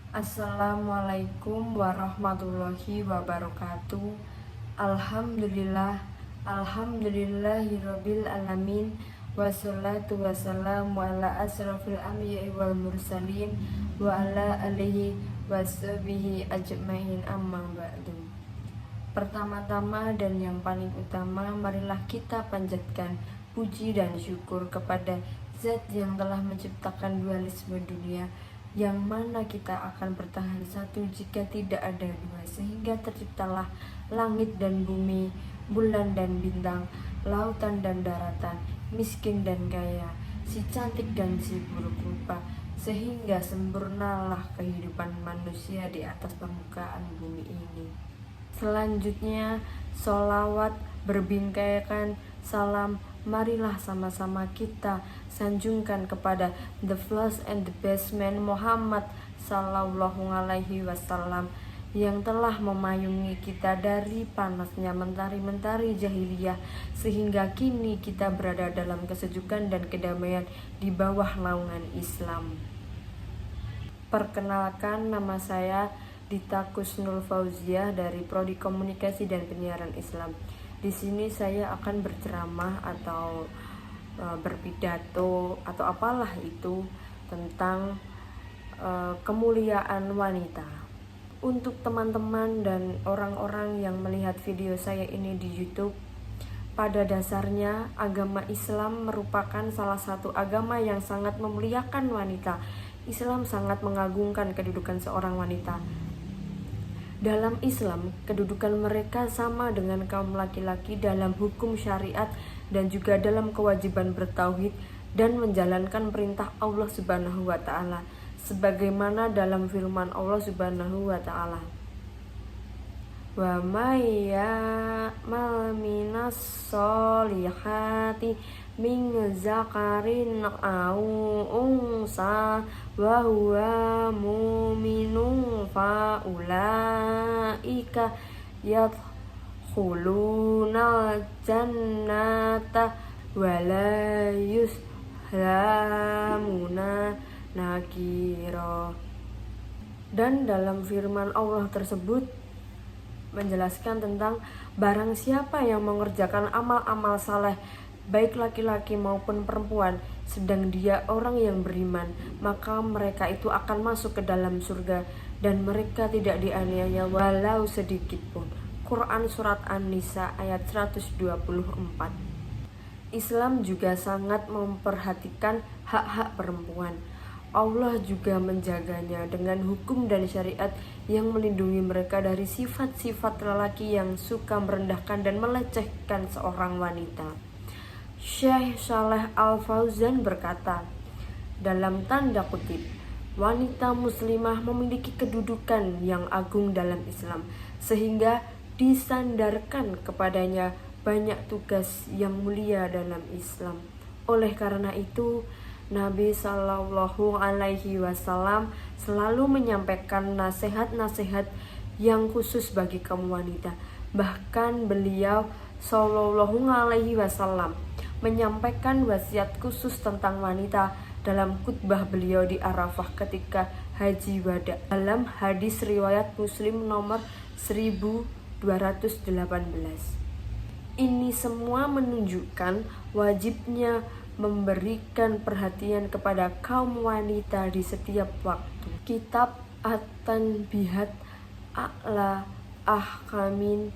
Assalamualaikum warahmatullahi wabarakatuh. Alhamdulillah, alhamdulillahirabbil alamin. Wassalatu wassalamu ala asrafil anbiya'i wal mursalin wa ala alihi washabihi ajmain, amma ba'du. Pertama-tama dan yang paling utama, marilah kita panjatkan puji dan syukur kepada Zat yang telah menciptakan dualisme dunia, yang mana kita akan bertahan satu jika tidak ada dua, sehingga terciptalah langit dan bumi, bulan dan bintang, lautan dan daratan, miskin dan kaya, si cantik dan si buruk rupa, sehingga sempurnalah kehidupan manusia di atas permukaan bumi ini. Selanjutnya, sholawat berbingkaikan salam, marilah sama-sama kita sanjungkan kepada the first and the best man Muhammad sallallahu alaihi wasallam, yang telah memayungi kita dari panasnya mentari-mentari jahiliyah, sehingga kini kita berada dalam kesejukan dan kedamaian di bawah naungan Islam. Perkenalkan, nama saya Dita Kusnul Fauziah dari Prodi Komunikasi dan Penyiaran Islam. Di sini saya akan berceramah atau berpidato atau apalah itu tentang kemuliaan wanita. Untuk teman-teman dan orang-orang yang melihat video saya ini di YouTube, pada dasarnya agama Islam merupakan salah satu agama yang sangat memuliakan wanita. Islam sangat mengagungkan kedudukan seorang wanita. Dalam Islam, kedudukan mereka sama dengan kaum laki-laki dalam hukum syariat dan juga dalam kewajiban bertauhid dan menjalankan perintah Allah Subhanahu wa taala, sebagaimana dalam firman Allah Subhanahu wa taala, wa may ya'mal minas solihati min zakarin aw unsa wa huwa mu'minun fa ulaika yadkhuluna jannata wa la yuzlamuna nakira. Dan dalam firman Allah tersebut menjelaskan tentang barang siapa yang mengerjakan amal-amal saleh, baik laki-laki maupun perempuan, sedang dia orang yang beriman, maka mereka itu akan masuk ke dalam surga dan mereka tidak dianiaya walau sedikit pun. Quran Surat An-Nisa ayat 124. Islam juga sangat memperhatikan hak-hak perempuan. Allah juga menjaganya dengan hukum dan syariat yang melindungi mereka dari sifat-sifat lelaki yang suka merendahkan dan melecehkan seorang wanita. Syekh Saleh Al-Fauzan berkata, dalam tanda kutip, wanita muslimah memiliki kedudukan yang agung dalam Islam, sehingga disandarkan kepadanya banyak tugas yang mulia dalam Islam. Oleh karena itu, Nabi Shallallahu Alaihi Wasallam selalu menyampaikan nasihat-nasihat yang khusus bagi kaum wanita. Bahkan beliau Shallallahu Alaihi Wasallam menyampaikan wasiat khusus tentang wanita dalam khutbah beliau di Arafah ketika Haji Wada, dalam hadis riwayat Muslim nomor 1218. Ini semua menunjukkan wajibnya memberikan perhatian kepada kaum wanita di setiap waktu. Kitab At-Tanbihat A'la Ahkamin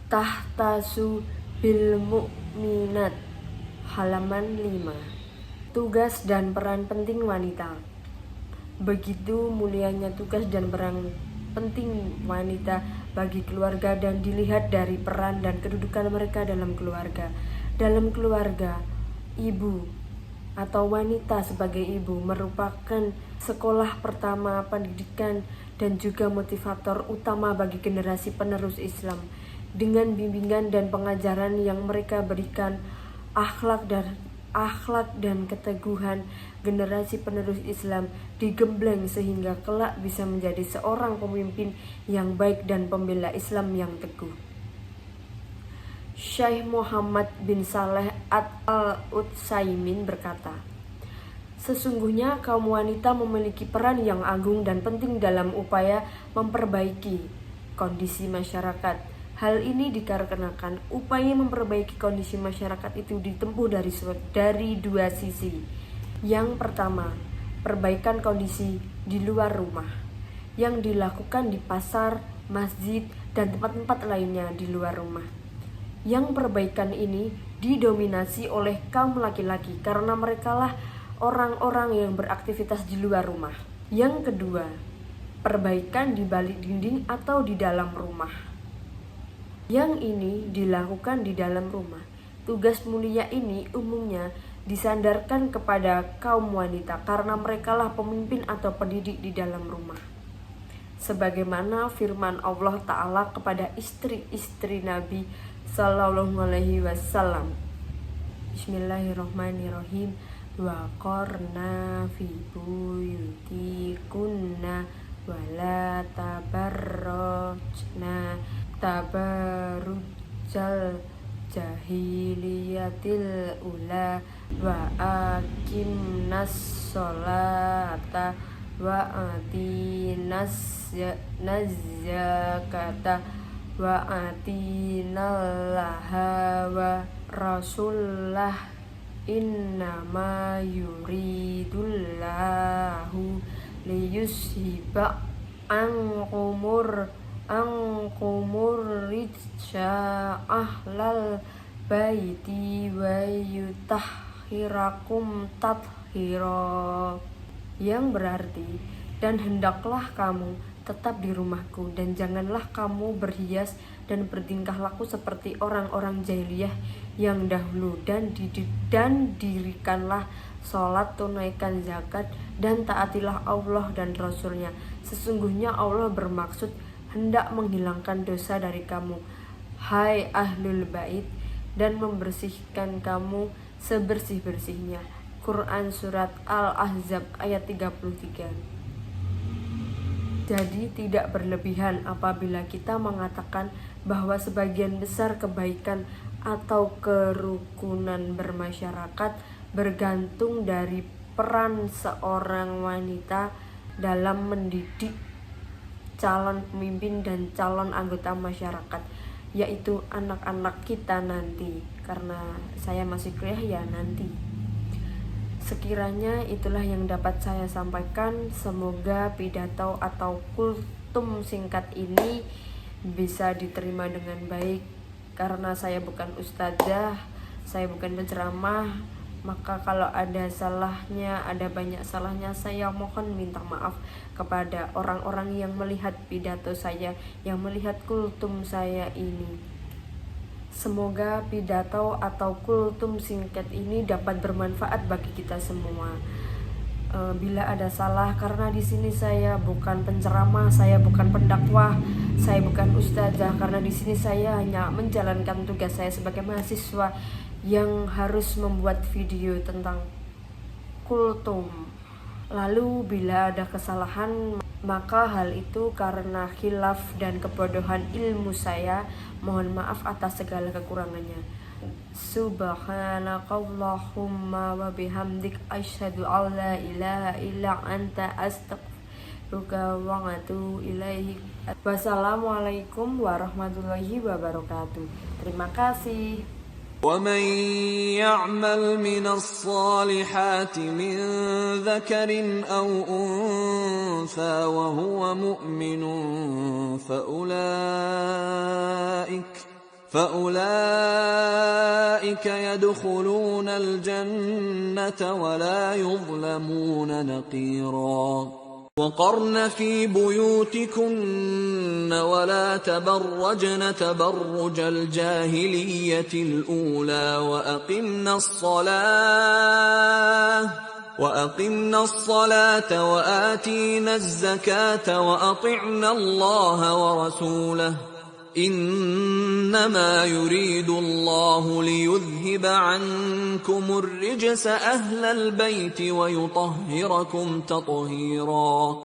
Tahtasu bil Mu'minat halaman 5. Tugas dan peran penting wanita. Begitu mulianya tugas dan peran penting wanita bagi keluarga dan dilihat dari peran dan kedudukan mereka dalam keluarga. Dalam keluarga, ibu atau wanita sebagai ibu merupakan sekolah pertama pendidikan dan juga motivator utama bagi generasi penerus Islam. Dengan bimbingan dan pengajaran yang mereka berikan, akhlak dan keteguhan generasi penerus Islam digembleng sehingga kelak bisa menjadi seorang pemimpin yang baik dan pembela Islam yang teguh. Syekh Muhammad bin Saleh Al-Utsaimin berkata, Sesungguhnya kaum wanita memiliki peran yang agung dan penting dalam upaya memperbaiki kondisi masyarakat. Hal ini dikarenakan upaya memperbaiki kondisi masyarakat itu ditempuh dari dua sisi. Yang pertama, perbaikan kondisi di luar rumah yang dilakukan di pasar, masjid, dan tempat-tempat lainnya di luar rumah. Yang perbaikan ini didominasi oleh kaum laki-laki karena merekalah orang-orang yang beraktivitas di luar rumah. Yang kedua, perbaikan di balik dinding atau di dalam rumah. Yang ini dilakukan di dalam rumah. Tugas mulia ini umumnya disandarkan kepada kaum wanita karena merekalah pemimpin atau pendidik di dalam rumah. Sebagaimana firman Allah Ta'ala kepada istri-istri Nabi Sallallahu Alaihi Wasallam. Bismillahirrahmanirrahim. Wa qarna fi buyutikunna wa la tabarrajna tabarrujal jahiliyatil ula wa aqimnas sholata wa atinas zakata wa atinallaha wa rasulullah innama yuridullahu liyushiba ankumur rijsa ahlal baiti wa yutahhirakum tathhira, yang berarti, dan hendaklah kamu tetap di rumahku dan janganlah kamu berhias dan bertingkah laku seperti orang-orang jahiliyah yang dahulu, dan dirikanlah sholat, tunaikan zakat, dan taatilah Allah dan Rasulnya. Sesungguhnya Allah bermaksud hendak menghilangkan dosa dari kamu, hai ahlul bait, dan membersihkan kamu sebersih-bersihnya. Quran Surat Al-Ahzab ayat 33. Jadi tidak berlebihan apabila kita mengatakan bahwa sebagian besar kebaikan atau kerukunan bermasyarakat bergantung dari peran seorang wanita dalam mendidik calon pemimpin dan calon anggota masyarakat, yaitu anak-anak kita nanti. Karena saya masih kuliah ya nanti. Sekiranya itulah yang dapat saya sampaikan. Semoga pidato atau kultum singkat ini bisa diterima dengan baik. Karena saya bukan ustazah, saya bukan penceramah, maka kalau ada salahnya, ada banyak salahnya, saya mohon minta maaf kepada orang-orang yang melihat pidato saya, yang melihat kultum saya ini. Semoga pidato atau kultum singkat ini dapat bermanfaat bagi kita semua. Bila ada salah, karena di sini saya bukan penceramah, saya bukan pendakwah, saya bukan ustazah, karena di sini saya hanya menjalankan tugas saya sebagai mahasiswa yang harus membuat video tentang kultum. Lalu bila ada kesalahan, maka hal itu karena khilaf dan kebodohan ilmu saya. Mohon maaf atas segala kekurangannya. Subhanakallahumma wa bihamdik asyhadu an la ilaha illa anta astaghfiruka wa atubu ilaik. Wassalamualaikum warahmatullahi wabarakatuh. Terima kasih. ومن يعمل من الصالحات من ذكر أو أنثى وهو مؤمن فأولئك يدخلون الجنة ولا يظلمون نقيرا. وقرن في بيوتكن ولا تبرجن تبرج الجاهلية الأولى وأقمنا الصلاة وآتينا الزكاة وأطعنا الله ورسوله إنما يريد الله ليذهب عنكم الرجس أهل البيت ويطهركم تطهيرا.